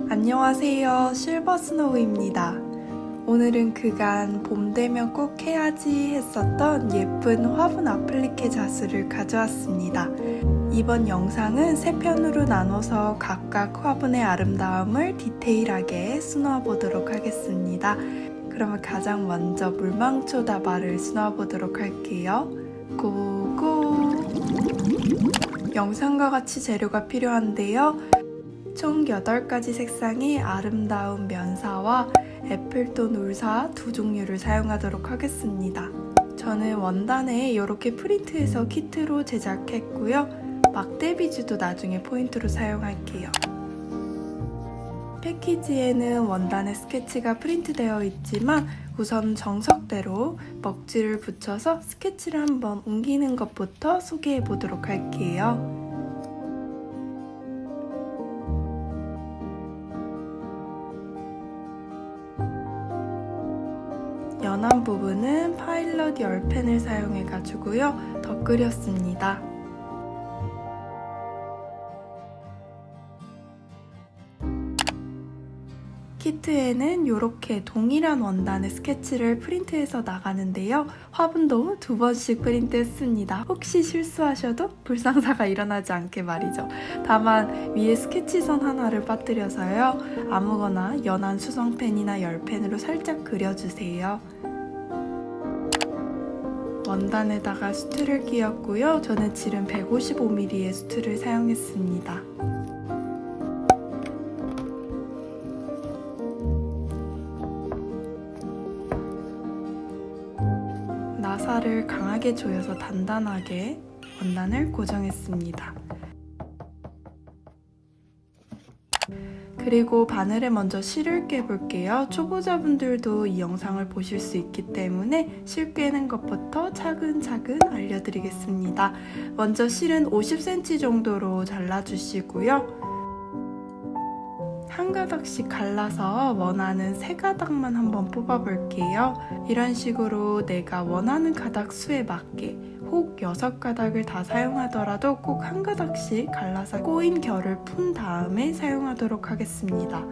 안녕하세요. 실버스노우입니다. 오늘은 그간 봄 되면 꼭 해야지 했었던 예쁜 화분 아플리케 자수를 가져왔습니다. 이번 영상은 3편으로 나눠서 각각 화분의 아름다움을 디테일하게 수놓아 보도록 하겠습니다. 그러면 가장 먼저 물망초 다발을 수놓아 보도록 할게요. 고고! 영상과 같이 재료가 필요한데요. 총 8가지 색상의 아름다운 면사와 애플톤 울사 2종류를 사용하도록 하겠습니다. 저는 원단에 이렇게 프린트해서 키트로 제작했고요. 막대 비즈도 나중에 포인트로 사용할게요. 패키지에는 원단의 스케치가 프린트되어 있지만 우선 정석대로 먹지를 붙여서 스케치를 한번 옮기는 것부터 소개해 보도록 할게요. 연한 부분은 파일럿 열펜을 사용해가지고요, 덧그렸습니다. 키트에는 이렇게 동일한 원단의 스케치를 프린트해서 나가는데요. 화분도 2번씩 프린트했습니다. 혹시 실수하셔도 불상사가 일어나지 않게 말이죠. 다만 위에 스케치선 하나를 빠뜨려서요. 아무거나 연한 수성펜이나 열펜으로 살짝 그려주세요. 원단에다가 수트를 끼웠고요. 저는 지름 155mm의 수트를 사용했습니다. 나사를 강하게 조여서 단단하게 원단을 고정했습니다. 그리고 바늘에 먼저 실을 꿰볼게요. 초보자분들도 이 영상을 보실 수 있기 때문에 실 꿰는 것부터 차근차근 알려드리겠습니다. 먼저 실은 50cm 정도로 잘라주시고요. 한 가닥씩 갈라서 원하는 3가닥만 한번 뽑아볼게요. 이런 식으로 내가 원하는 가닥 수에 맞게 혹 6가닥을 다 사용하더라도 꼭 한 가닥씩 갈라서 꼬인 결을 푼 다음에 사용하도록 하겠습니다.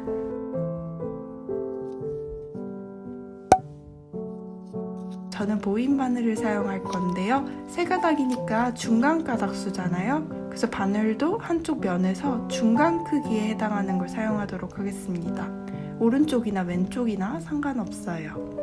저는 모임 바늘을 사용할 건데요. 3가닥이니까 중간 가닥수잖아요. 그래서 바늘도 한쪽 면에서 중간 크기에 해당하는 걸 사용하도록 하겠습니다. 오른쪽이나 왼쪽이나 상관없어요.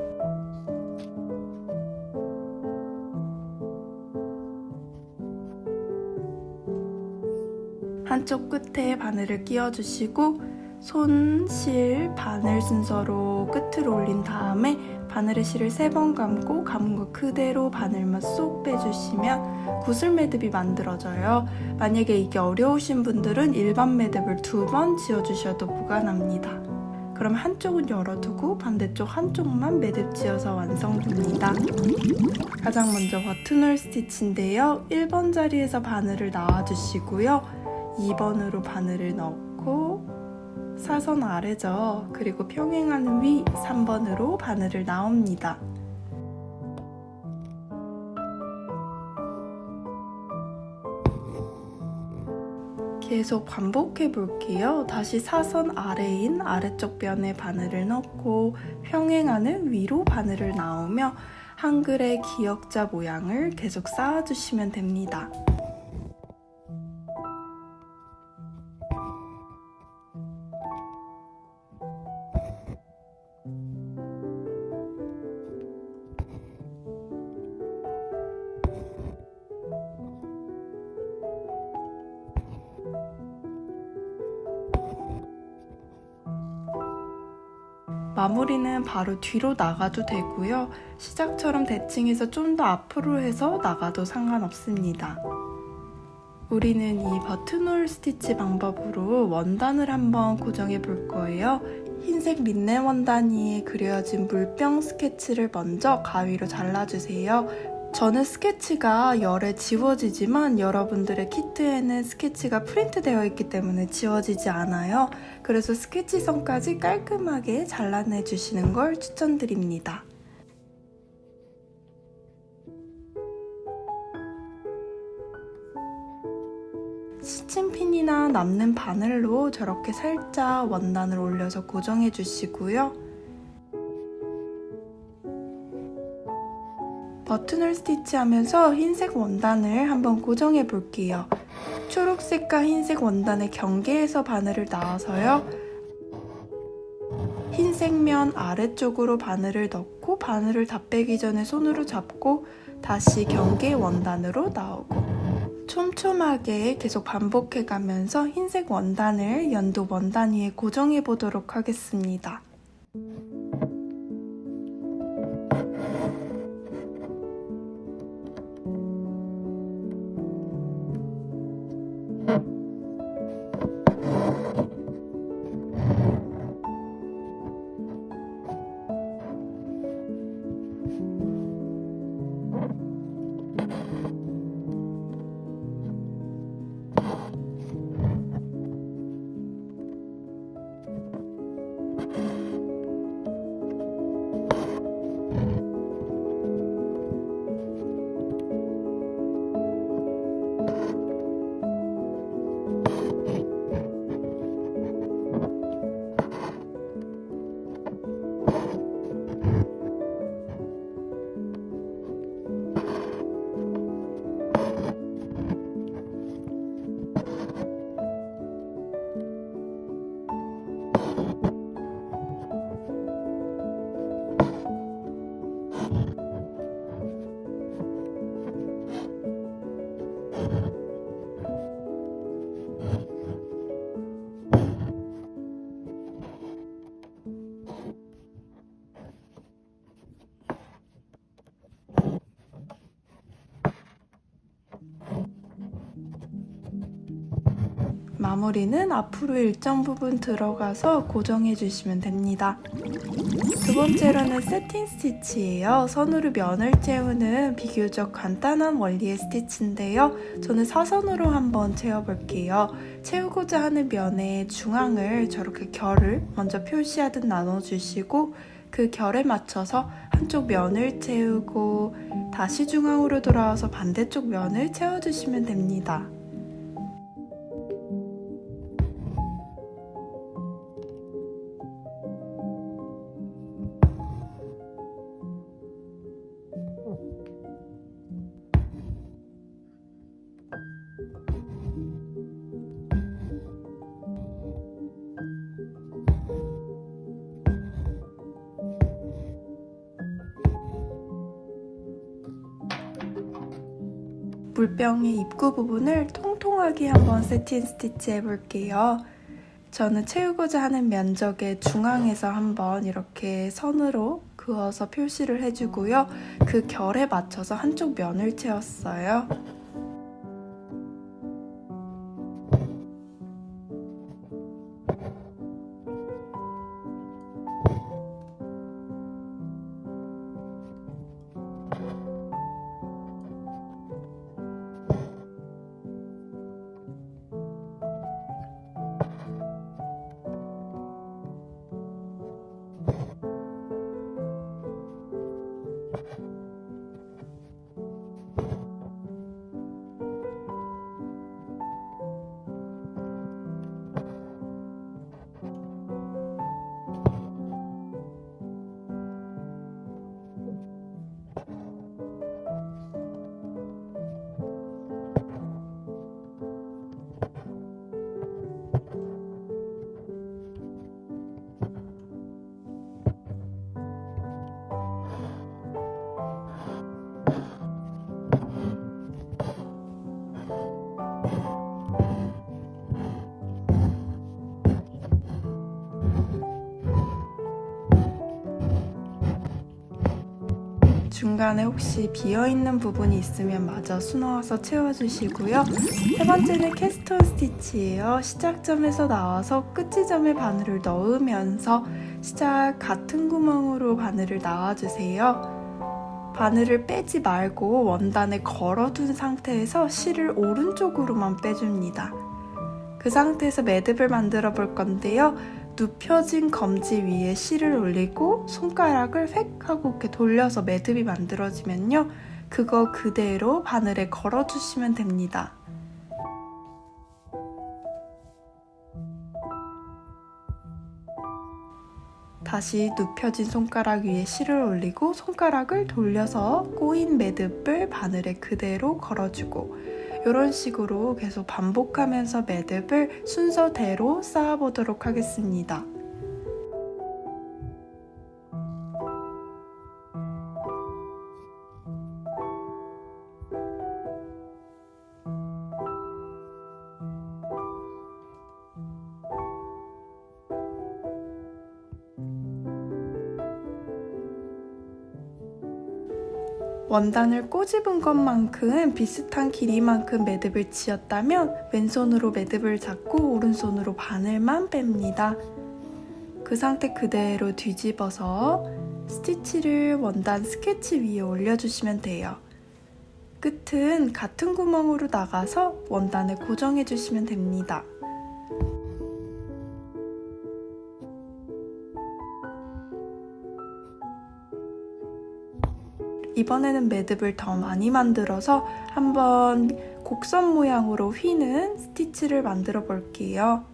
한쪽 끝에 바늘을 끼워주시고 손, 실, 바늘 순서로 끝을 올린 다음에 바늘의 실을 3번 감고 감은 거 그대로 바늘만 쏙 빼주시면 구슬 매듭이 만들어져요. 만약에 이게 어려우신 분들은 일반 매듭을 2번 지어주셔도 무관합니다. 그럼 한쪽은 열어두고 반대쪽 한쪽만 매듭 지어서 완성됩니다. 가장 먼저 버튼홀 스티치인데요. 1번 자리에서 바늘을 놔주시고요. 2번으로 바늘을 넣고 사선 아래죠. 그리고 평행하는 위 3번으로 바늘을 나옵니다. 계속 반복해 볼게요. 다시 사선 아래인 아래쪽 변에 바늘을 넣고 평행하는 위로 바늘을 나오며 한글의 기역자 모양을 계속 쌓아주시면 됩니다. 마무리는 바로 뒤로 나가도 되고요. 시작처럼 대칭해서 좀 더 앞으로 해서 나가도 상관없습니다. 우리는 이 버튼홀 스티치 방법으로 원단을 한번 고정해 볼 거예요. 흰색 린넨 원단 위에 그려진 물병 스케치를 먼저 가위로 잘라주세요. 저는 스케치가 열에 지워지지만 여러분들의 키트에는 스케치가 프린트되어 있기 때문에 지워지지 않아요. 그래서 스케치선까지 깔끔하게 잘라내주시는 걸 추천드립니다. 손이나 남는 바늘로 저렇게 살짝 원단을 올려서 고정해 주시고요. 버튼홀 스티치하면서 흰색 원단을 한번 고정해 볼게요. 초록색과 흰색 원단의 경계에서 바늘을 놔서요. 흰색 면 아래쪽으로 바늘을 넣고 바늘을 다 빼기 전에 손으로 잡고 다시 경계 원단으로 나오고 촘촘하게 계속 반복해 가면서 흰색 원단을 연두 원단 위에 고정해 보도록 하겠습니다. 마무리는 앞으로 일정 부분 들어가서 고정해 주시면 됩니다. 두 번째로는 세팅 스티치예요. 선으로 면을 채우는 비교적 간단한 원리의 스티치인데요. 저는 사선으로 한번 채워볼게요. 채우고자 하는 면의 중앙을 저렇게 결을 먼저 표시하듯 나눠주시고 그 결에 맞춰서 한쪽 면을 채우고 다시 중앙으로 돌아와서 반대쪽 면을 채워주시면 됩니다. 물병의 입구 부분을 통통하게 한번 세팅 스티치 해볼게요. 저는 채우고자 하는 면적의 중앙에서 한번 이렇게 선으로 그어서 표시를 해주고요. 그 결에 맞춰서 한쪽 면을 채웠어요. 중간에 혹시 비어있는 부분이 있으면 마저 수놓아서 채워주시고요. 세 번째는 캐스톤 스티치예요. 시작점에서 나와서 끝지점에 바늘을 넣으면서 시작 같은 구멍으로 바늘을 나와주세요. 바늘을 빼지 말고 원단에 걸어둔 상태에서 실을 오른쪽으로만 빼줍니다. 그 상태에서 매듭을 만들어 볼 건데요. 눕혀진 검지 위에 실을 올리고 손가락을 획 하고 이렇게 돌려서 매듭이 만들어지면요. 그거 그대로 바늘에 걸어주시면 됩니다. 다시 눕혀진 손가락 위에 실을 올리고 손가락을 돌려서 꼬인 매듭을 바늘에 그대로 걸어주고, 이런 식으로 계속 반복하면서 매듭을 순서대로 쌓아보도록 하겠습니다. 원단을 꼬집은 것만큼 비슷한 길이만큼 매듭을 지었다면 왼손으로 매듭을 잡고 오른손으로 바늘만 뺍니다. 그 상태 그대로 뒤집어서 스티치를 원단 스케치 위에 올려주시면 돼요. 끝은 같은 구멍으로 나가서 원단을 고정해주시면 됩니다. 이번에는 매듭을 더 많이 만들어서 한번 곡선 모양으로 휘는 스티치를 만들어 볼게요.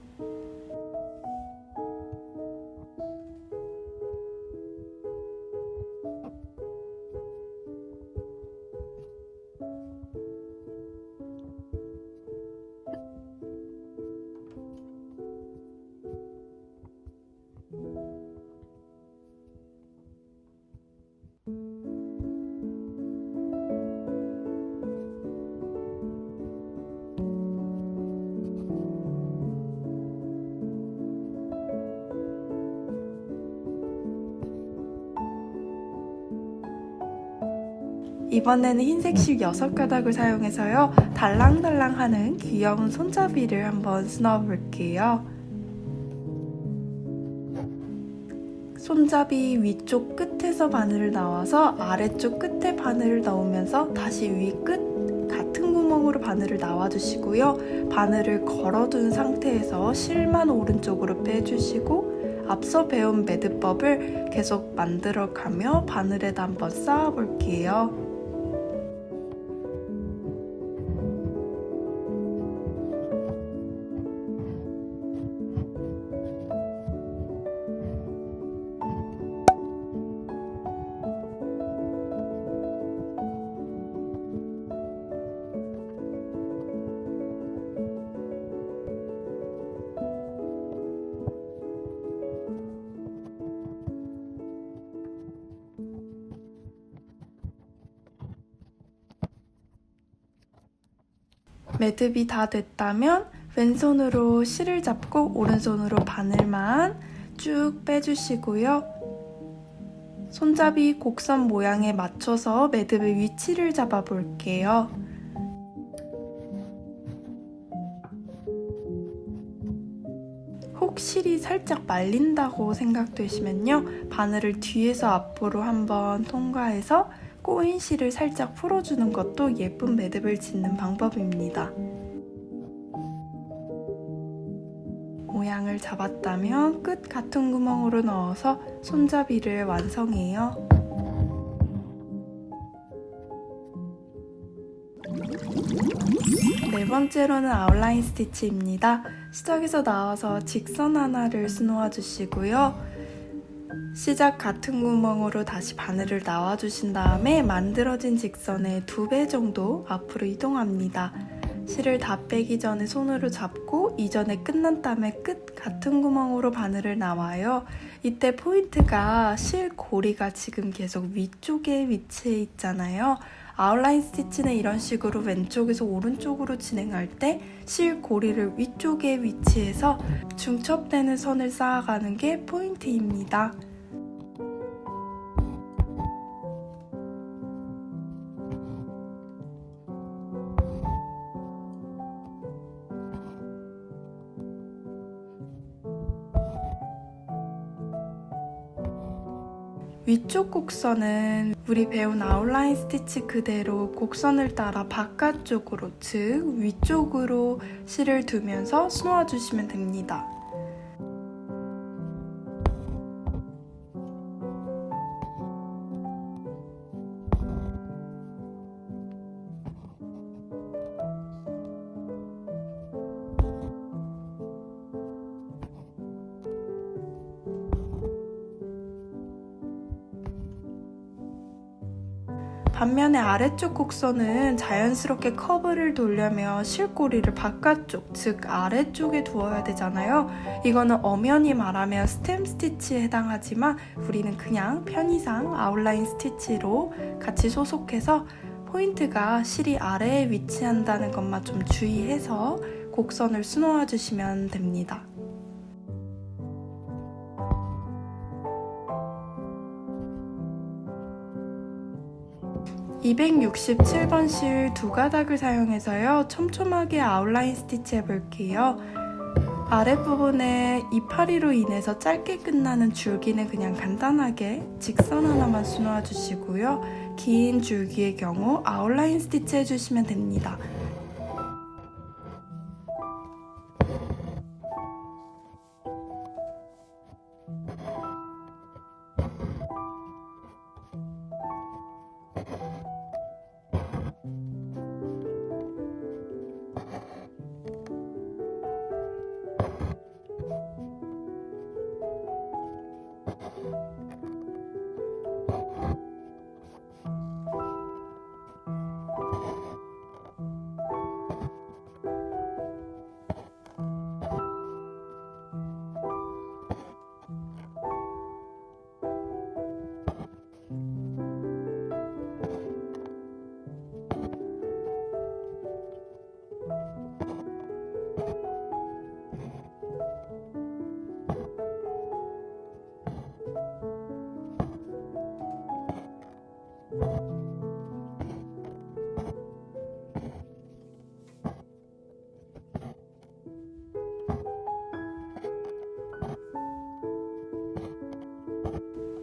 이번에는 흰색 실 6가닥을 사용해서요, 달랑달랑하는 귀여운 손잡이를 한번 수놓아 볼게요. 손잡이 위쪽 끝에서 바늘을 넣어서 아래쪽 끝에 바늘을 넣으면서 다시 위 끝 같은 구멍으로 바늘을 넣어주시고요. 바늘을 걸어둔 상태에서 실만 오른쪽으로 빼주시고 앞서 배운 매듭법을 계속 만들어가며 바늘에다 한번 쌓아 볼게요. 매듭이 다 됐다면 왼손으로 실을 잡고 오른손으로 바늘만 쭉 빼주시고요. 손잡이 곡선 모양에 맞춰서 매듭의 위치를 잡아 볼게요. 혹 실이 살짝 말린다고 생각되시면요, 바늘을 뒤에서 앞으로 한번 통과해서 꼬인 실을 살짝 풀어주는 것도 예쁜 매듭을 짓는 방법입니다. 모양을 잡았다면 끝 같은 구멍으로 넣어서 손잡이를 완성해요. 네 번째로는 아웃라인 스티치입니다. 시작에서 나와서 직선 하나를 수놓아 주시고요. 시작 같은 구멍으로 다시 바늘을 넣어주신 다음에 만들어진 직선의 2배 정도 앞으로 이동합니다. 실을 다 빼기 전에 손으로 잡고 이전에 끝난 다음에 끝 같은 구멍으로 바늘을 넣어요. 이때 포인트가 실 고리가 지금 계속 위쪽에 위치해 있잖아요. 아웃라인 스티치는 이런 식으로 왼쪽에서 오른쪽으로 진행할 때 실 고리를 위쪽에 위치해서 중첩되는 선을 쌓아가는 게 포인트입니다. 위쪽 곡선은 우리 배운 아웃라인 스티치 그대로 곡선을 따라 바깥쪽으로, 즉 위쪽으로 실을 두면서 수놓아 주시면 됩니다. 반면에 아래쪽 곡선은 자연스럽게 커브를 돌려며 실꼬리를 바깥쪽, 즉 아래쪽에 두어야 되잖아요. 이거는 엄연히 말하면 스템 스티치에 해당하지만 우리는 그냥 편의상 아웃라인 스티치로 같이 소속해서 포인트가 실이 아래에 위치한다는 것만 좀 주의해서 곡선을 수놓아 주시면 됩니다. 267번 실 두 가닥을 사용해서요, 촘촘하게 아웃라인 스티치 해볼게요. 아랫부분에 이파리로 인해서 짧게 끝나는 줄기는 그냥 간단하게 직선 하나만 수놓아 주시고요. 긴 줄기의 경우 아웃라인 스티치 해주시면 됩니다.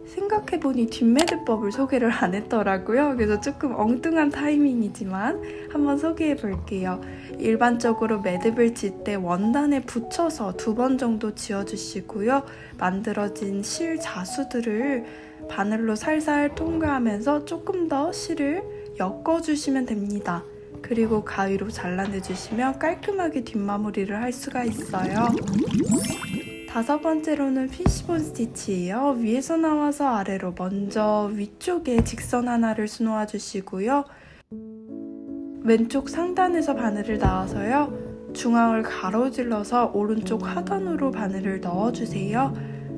생각해보니 뒷매듭법을 소개를 안 했더라고요. 그래서 조금 엉뚱한 타이밍이지만 한번 소개해 볼게요. 일반적으로 매듭을 질 때 원단에 붙여서 2번 정도 지어주시고요. 만들어진 실 자수들을 바늘로 살살 통과하면서 조금 더 실을 엮어주시면 됩니다. 그리고 가위로 잘라내주시면 깔끔하게 뒷마무리를 할 수가 있어요. 5번째로는 피시본 스티치예요. 위에서 나와서 아래로 먼저 위쪽에 직선 하나를 수놓아 주시고요. 왼쪽 상단에서 바늘을 놔서요, 중앙을 가로질러서 오른쪽 하단으로 바늘을 넣어주세요.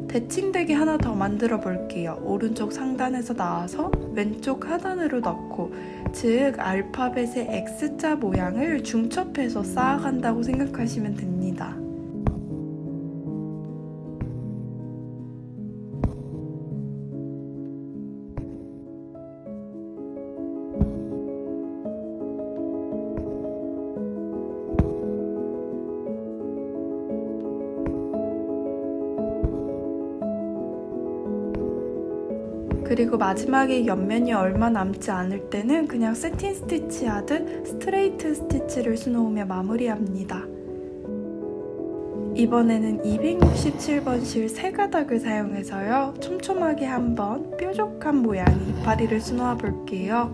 대칭되게 하나 더 만들어 볼게요. 오른쪽 상단에서 나와서 왼쪽 하단으로 넣고, 즉 알파벳의 X자 모양을 중첩해서 쌓아간다고 생각하시면 됩니다. 그리고 마지막에 옆면이 얼마 남지 않을 때는 그냥 세틴 스티치 하듯 스트레이트 스티치를 수놓으며 마무리합니다. 이번에는 267번 실 3가닥을 사용해서요, 촘촘하게 한번 뾰족한 모양의 이파리를 수놓아 볼게요.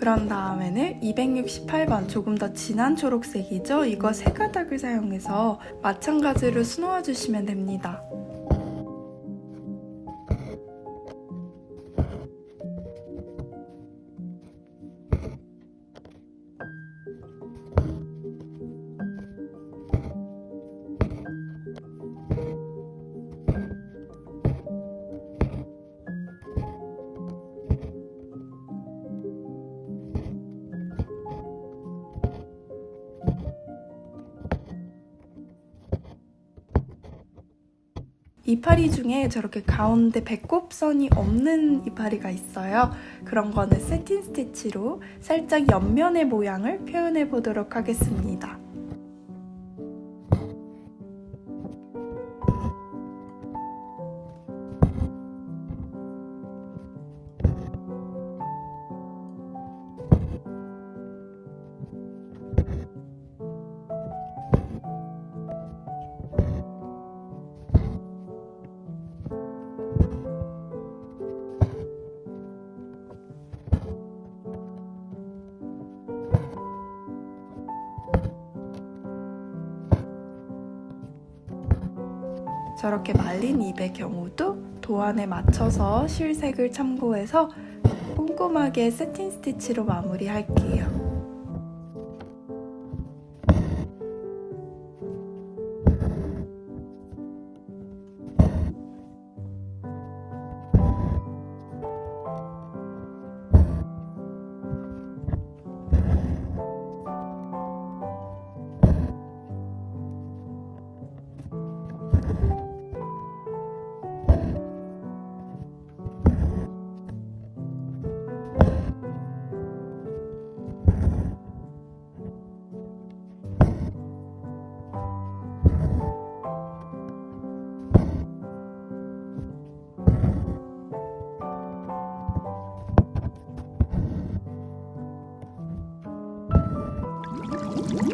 그런 다음에는 268번, 조금 더 진한 초록색이죠? 이거 3가닥을 사용해서 마찬가지로 수놓아 주시면 됩니다. 이파리 중에 저렇게 가운데 배꼽선이 없는 이파리가 있어요. 그런 거는 세틴 스티치로 살짝 옆면의 모양을 표현해 보도록 하겠습니다. 저렇게 말린 잎의 경우도 도안에 맞춰서 실색을 참고해서 꼼꼼하게 세틴 스티치로 마무리할게요.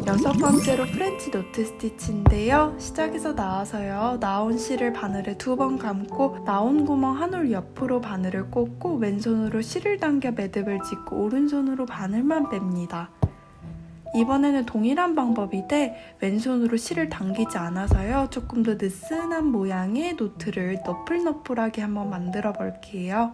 여섯 번째로 프렌치 노트 스티치인데요. 시작에서 나와서요. 나온 실을 바늘에 2번 감고 나온 구멍 한 올 옆으로 바늘을 꽂고 왼손으로 실을 당겨 매듭을 짓고 오른손으로 바늘만 뺍니다. 이번에는 동일한 방법인데 왼손으로 실을 당기지 않아서요. 조금 더 느슨한 모양의 노트를 너플너플하게 한번 만들어 볼게요.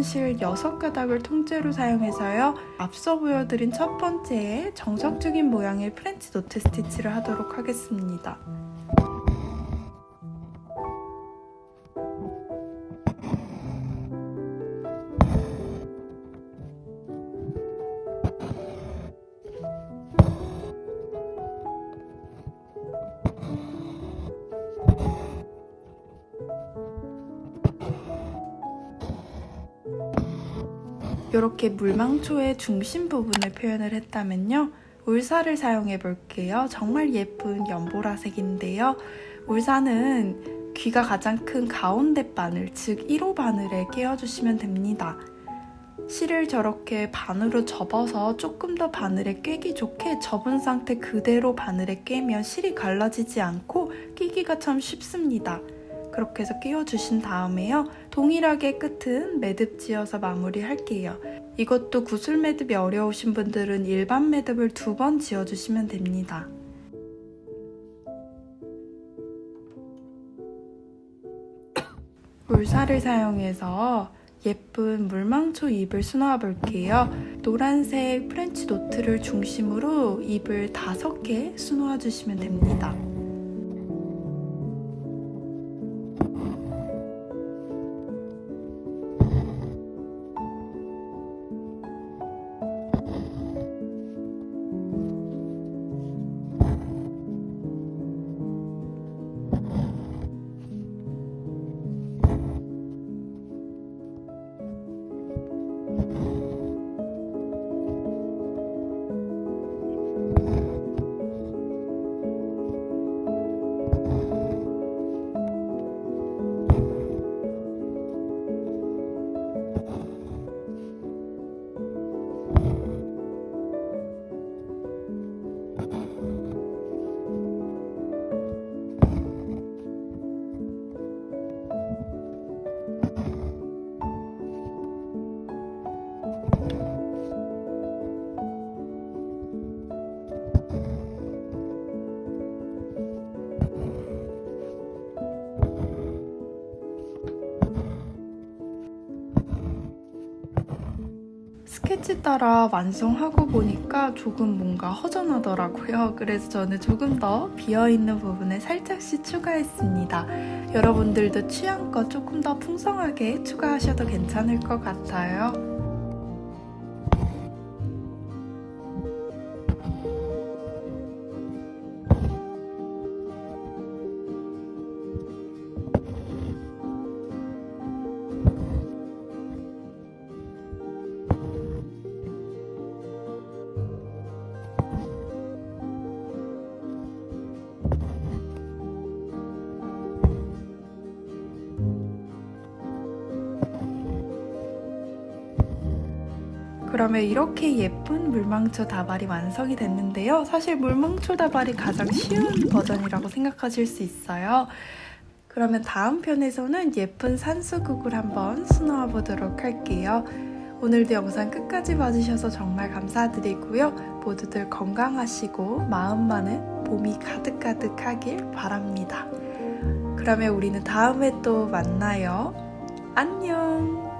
실 6가닥을 통째로 사용해서요. 앞서 보여드린 첫 번째에 정석적인 모양의 프렌치 노트 스티치를 하도록 하겠습니다. 이렇게 물망초의 중심 부분을 표현을 했다면요. 울사를 사용해 볼게요. 정말 예쁜 연보라색인데요. 울사는 귀가 가장 큰 가운데 바늘, 즉 1호 바늘에 끼워주시면 됩니다. 실을 저렇게 반으로 접어서 조금 더 바늘에 꿰기 좋게 접은 상태 그대로 바늘에 꿰면 실이 갈라지지 않고 끼기가 참 쉽습니다. 그렇게 해서 끼워주신 다음에요. 동일하게 끝은 매듭 지어서 마무리할게요. 이것도 구슬 매듭이 어려우신 분들은 일반 매듭을 2번 지어주시면 됩니다. 물살을 사용해서 예쁜 물망초 잎을 수놓아 볼게요. 노란색 프렌치 노트를 중심으로 잎을 5개 수놓아 주시면 됩니다. 스케치 따라 완성하고 보니까 조금 뭔가 허전하더라고요. 그래서 저는 조금 더 비어있는 부분에 살짝씩 추가했습니다. 여러분들도 취향껏 조금 더 풍성하게 추가하셔도 괜찮을 것 같아요. 그러면 이렇게 예쁜 물망초 다발이 완성이 됐는데요. 사실 물망초 다발이 가장 쉬운 버전이라고 생각하실 수 있어요. 그러면 다음 편에서는 예쁜 산수국을 한번 수놓아 보도록 할게요. 오늘도 영상 끝까지 봐주셔서 정말 감사드리고요. 모두들 건강하시고 마음만은 봄이 가득가득하길 바랍니다. 그러면 우리는 다음에 또 만나요. 안녕!